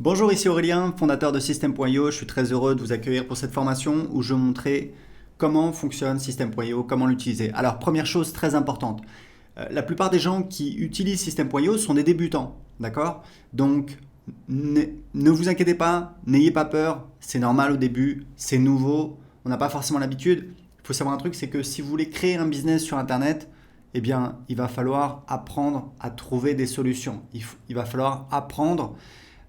Bonjour, ici Aurélien, fondateur de System.io. Je suis très heureux de vous accueillir pour cette formation où je vais montrer comment fonctionne System.io, comment l'utiliser. Alors, première chose très importante, la plupart des gens qui utilisent System.io sont des débutants, d'accord? Donc, ne vous inquiétez pas, n'ayez pas peur, c'est normal au début, c'est nouveau, on n'a pas forcément l'habitude. Il faut savoir un truc, c'est que si vous voulez créer un business sur Internet, eh bien, il va falloir apprendre à trouver des solutions. Il va falloir apprendre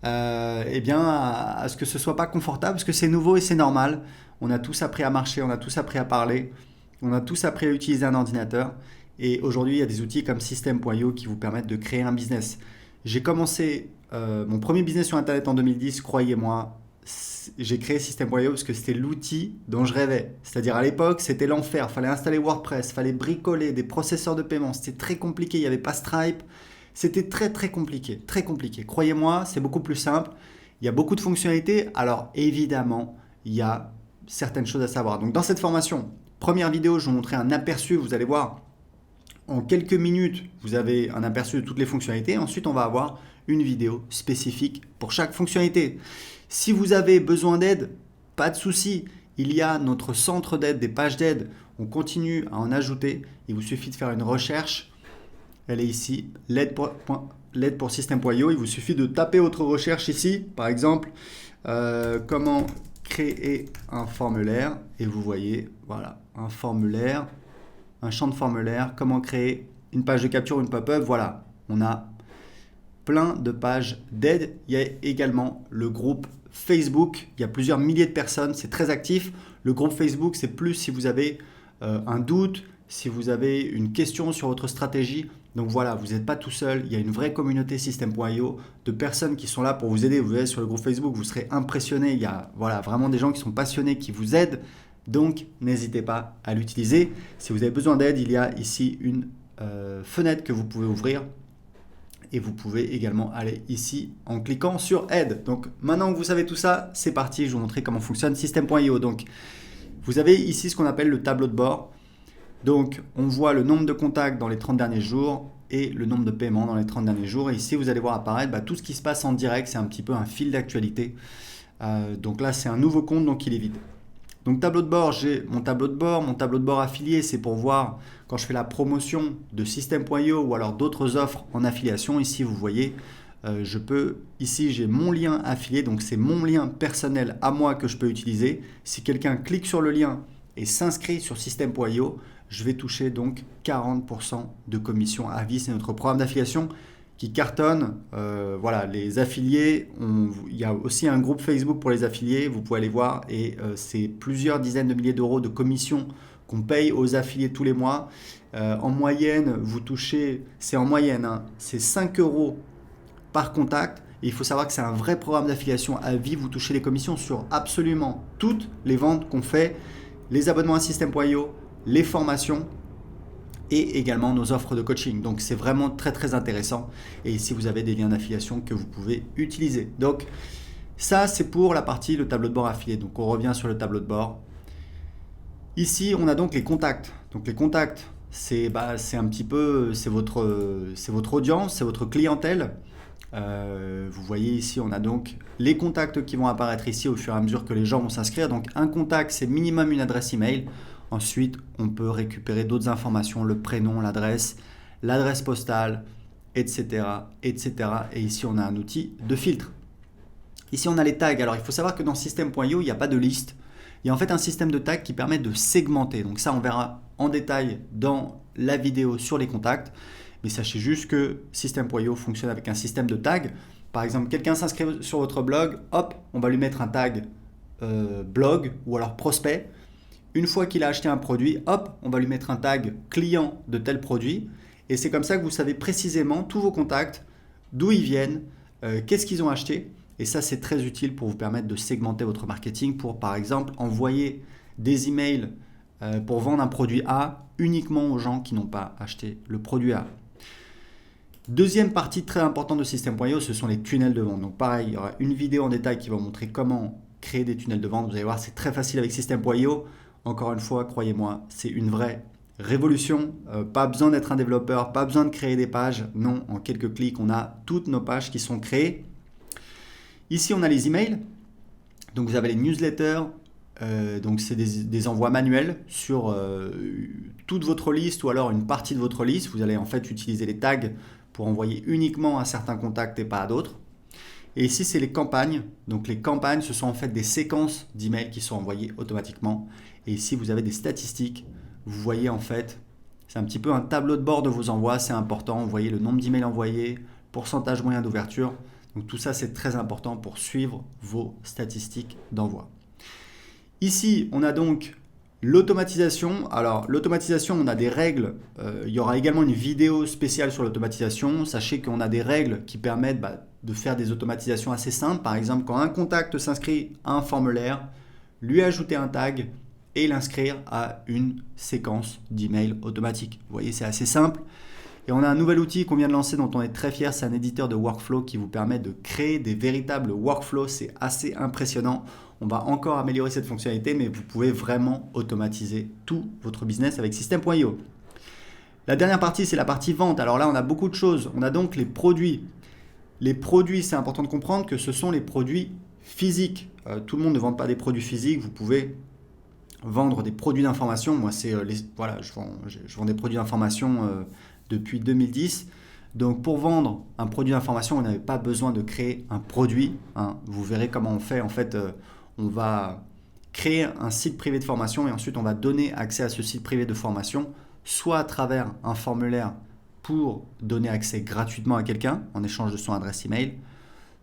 eh bien, à ce que ce soit pas confortable, parce que c'est nouveau et c'est normal. On a tous appris à marcher, on a tous appris à parler, on a tous appris à utiliser un ordinateur. Et aujourd'hui, il y a des outils comme System.io qui vous permettent de créer un business. J'ai commencé mon premier business sur Internet en 2010, croyez-moi. J'ai créé System.io parce que c'était l'outil dont je rêvais. C'est-à-dire à l'époque, c'était l'enfer. Il fallait installer WordPress, il fallait bricoler des processeurs de paiement. C'était très compliqué, il n'y avait pas Stripe. C'était très très compliqué, très compliqué. Croyez-moi, c'est beaucoup plus simple. Il y a beaucoup de fonctionnalités. Alors évidemment, il y a certaines choses à savoir. Donc dans cette formation, première vidéo, je vais vous montrer un aperçu. Vous allez voir, en quelques minutes, vous avez un aperçu de toutes les fonctionnalités. Ensuite, on va avoir une vidéo spécifique pour chaque fonctionnalité. Si vous avez besoin d'aide, pas de souci. Il y a notre centre d'aide, des pages d'aide. On continue à en ajouter. Il vous suffit de faire une recherche. Elle est ici, l'aide pour System.io. Il vous suffit de taper votre recherche ici, par exemple, comment créer un formulaire. Et vous voyez, voilà, un formulaire, un champ de formulaire, comment créer une page de capture, une pop-up. Voilà, on a plein de pages d'aide. Il y a également le groupe Facebook. Il y a plusieurs milliers de personnes, c'est très actif. Le groupe Facebook, c'est plus si vous avez un doute, si vous avez une question sur votre stratégie. Donc voilà, vous n'êtes pas tout seul, il y a une vraie communauté System.io de personnes qui sont là pour vous aider. Vous allez sur le groupe Facebook, vous serez impressionné. Il y a voilà, vraiment des gens qui sont passionnés, qui vous aident. Donc n'hésitez pas à l'utiliser. Si vous avez besoin d'aide, il y a ici une fenêtre que vous pouvez ouvrir. Et vous pouvez également aller ici en cliquant sur aide. Donc maintenant que vous savez tout ça, c'est parti, je vais vous montrer comment fonctionne System.io. Donc vous avez ici ce qu'on appelle le tableau de bord. Donc, on voit le nombre de contacts dans les 30 derniers jours et le nombre de paiements dans les 30 derniers jours. Et ici, vous allez voir apparaître tout ce qui se passe en direct. C'est un petit peu un fil d'actualité. Donc là, c'est un nouveau compte, donc il est vide. Donc, tableau de bord, j'ai mon tableau de bord. Mon tableau de bord affilié, c'est pour voir quand je fais la promotion de System.io ou alors d'autres offres en affiliation. Ici, vous voyez, ici, j'ai mon lien affilié. Donc, c'est mon lien personnel à moi que je peux utiliser. Si quelqu'un clique sur le lien et s'inscrit sur System.io, je vais toucher donc 40% de commission à vie. C'est notre programme d'affiliation qui cartonne. Voilà, les affiliés, il y a aussi un groupe Facebook pour les affiliés, vous pouvez aller voir, et c'est plusieurs dizaines de milliers d'euros de commissions qu'on paye aux affiliés tous les mois. En moyenne, vous touchez, c'est en moyenne, hein, c'est 5 euros par contact. Et il faut savoir que c'est un vrai programme d'affiliation à vie. Vous touchez les commissions sur absolument toutes les ventes qu'on fait, les abonnements à System.io, les formations et également nos offres de coaching. Donc c'est vraiment très très intéressant. Et ici vous avez des liens d'affiliation que vous pouvez utiliser. Donc ça c'est pour la partie le tableau de bord affilié. Donc on revient sur le tableau de bord. Ici on a donc les contacts. Donc les contacts c'est un petit peu c'est votre audience, c'est votre clientèle. Vous voyez ici on a donc les contacts qui vont apparaître ici au fur et à mesure que les gens vont s'inscrire. Donc un contact c'est minimum une adresse email. Ensuite on peut récupérer d'autres informations, le prénom, l'adresse postale, etc., etc. Et ici on a un outil de filtre. Ici on a les tags. Alors il faut savoir que dans System.io il n'y a pas de liste. Il y a en fait un système de tags qui permet de segmenter. Donc ça on verra en détail dans la vidéo sur les contacts. Mais sachez juste que System.io fonctionne avec un système de tags. Par exemple, quelqu'un s'inscrit sur votre blog, hop, on va lui mettre un tag blog ou alors prospect. Une fois qu'il a acheté un produit, hop, on va lui mettre un tag client de tel produit. Et c'est comme ça que vous savez précisément tous vos contacts, d'où ils viennent, qu'est-ce qu'ils ont acheté. Et ça, c'est très utile pour vous permettre de segmenter votre marketing pour, par exemple, envoyer des emails pour vendre un produit A uniquement aux gens qui n'ont pas acheté le produit A. Deuxième partie très importante de System.io, ce sont les tunnels de vente. Donc pareil, il y aura une vidéo en détail qui va vous montrer comment créer des tunnels de vente. Vous allez voir, c'est très facile avec System.io. Encore une fois, croyez-moi, c'est une vraie révolution. Pas besoin d'être un développeur, pas besoin de créer des pages. Non, en quelques clics, on a toutes nos pages qui sont créées. Ici, on a les emails. Donc vous avez les newsletters. Donc c'est des envois manuels sur toute votre liste ou alors une partie de votre liste. Vous allez en fait utiliser les tags pour envoyer uniquement à certains contacts et pas à d'autres. Et ici, c'est les campagnes. Donc les campagnes, ce sont en fait des séquences d'emails qui sont envoyées automatiquement. Et ici, vous avez des statistiques. Vous voyez en fait, c'est un petit peu un tableau de bord de vos envois. C'est important. Vous voyez le nombre d'emails envoyés, pourcentage moyen d'ouverture. Donc tout ça, c'est très important pour suivre vos statistiques d'envoi. Ici, on a donc l'automatisation. Alors l'automatisation, on a des règles. Il y aura également une vidéo spéciale sur l'automatisation. Sachez qu'on a des règles qui permettent de faire des automatisations assez simples. Par exemple, quand un contact s'inscrit à un formulaire, lui ajouter un tag et l'inscrire à une séquence d'emails automatique. Vous voyez, c'est assez simple. Et on a un nouvel outil qu'on vient de lancer dont on est très fier. C'est un éditeur de workflow qui vous permet de créer des véritables workflows. C'est assez impressionnant. On va encore améliorer cette fonctionnalité, mais vous pouvez vraiment automatiser tout votre business avec System.io. La dernière partie, c'est la partie vente. Alors là, on a beaucoup de choses. On a donc les produits. Les produits, c'est important de comprendre que ce sont les produits physiques. Tout le monde ne vend pas des produits physiques. Vous pouvez vendre des produits d'information. Moi, je vends des produits d'information depuis 2010. Donc, pour vendre un produit d'information, vous n'avez pas besoin de créer un produit. Vous verrez comment on fait. En fait, on va créer un site privé de formation et ensuite, on va donner accès à ce site privé de formation, soit à travers un formulaire pour donner accès gratuitement à quelqu'un en échange de son adresse email,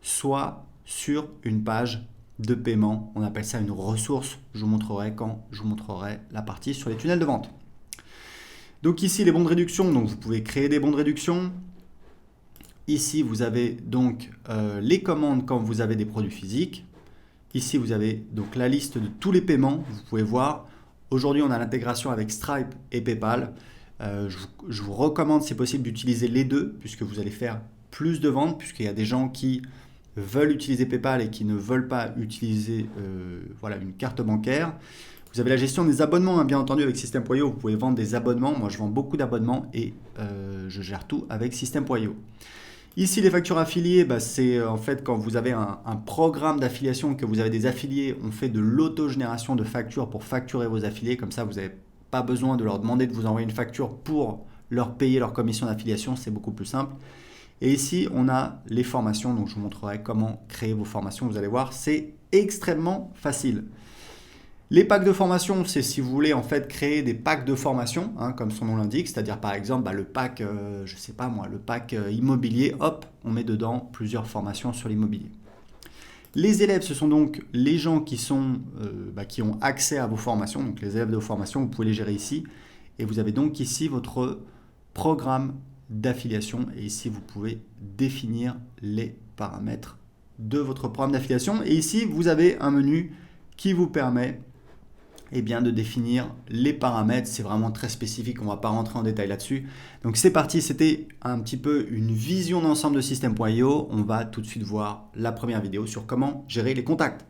soit sur une page de paiement. On appelle ça une ressource. Je vous montrerai quand je vous montrerai la partie sur les tunnels de vente. Donc ici, les bons de réduction. Donc vous pouvez créer des bons de réduction. Ici, vous avez donc les commandes quand vous avez des produits physiques. Ici, vous avez donc la liste de tous les paiements. Vous pouvez voir. Aujourd'hui, on a l'intégration avec Stripe et PayPal. Je vous recommande, si possible, d'utiliser les deux puisque vous allez faire plus de ventes, puisqu'il y a des gens qui veulent utiliser PayPal et qui ne veulent pas utiliser une carte bancaire. Vous avez la gestion des abonnements, bien entendu, avec System.io. Vous pouvez vendre des abonnements. Moi, je vends beaucoup d'abonnements et je gère tout avec System.io. Ici, les factures affiliées, c'est en fait quand vous avez un programme d'affiliation, que vous avez des affiliés, on fait de l'autogénération de factures pour facturer vos affiliés. Comme ça, vous n'avez pas besoin de leur demander de vous envoyer une facture pour leur payer leur commission d'affiliation. C'est beaucoup plus simple. Et ici, on a les formations. Donc, je vous montrerai comment créer vos formations. Vous allez voir, c'est extrêmement facile. Les packs de formation, c'est si vous voulez en fait créer des packs de formation, comme son nom l'indique, c'est-à-dire par exemple le pack, le pack immobilier, hop, on met dedans plusieurs formations sur l'immobilier. Les élèves, ce sont donc les gens qui ont accès à vos formations, donc les élèves de vos formations, vous pouvez les gérer ici. Et vous avez donc ici votre programme d'affiliation et ici vous pouvez définir les paramètres de votre programme d'affiliation. Et ici, vous avez un menu qui vous permet de définir les paramètres. C'est vraiment très spécifique, on ne va pas rentrer en détail là-dessus. Donc c'est parti, c'était un petit peu une vision d'ensemble de System.io. On va tout de suite voir la première vidéo sur comment gérer les contacts.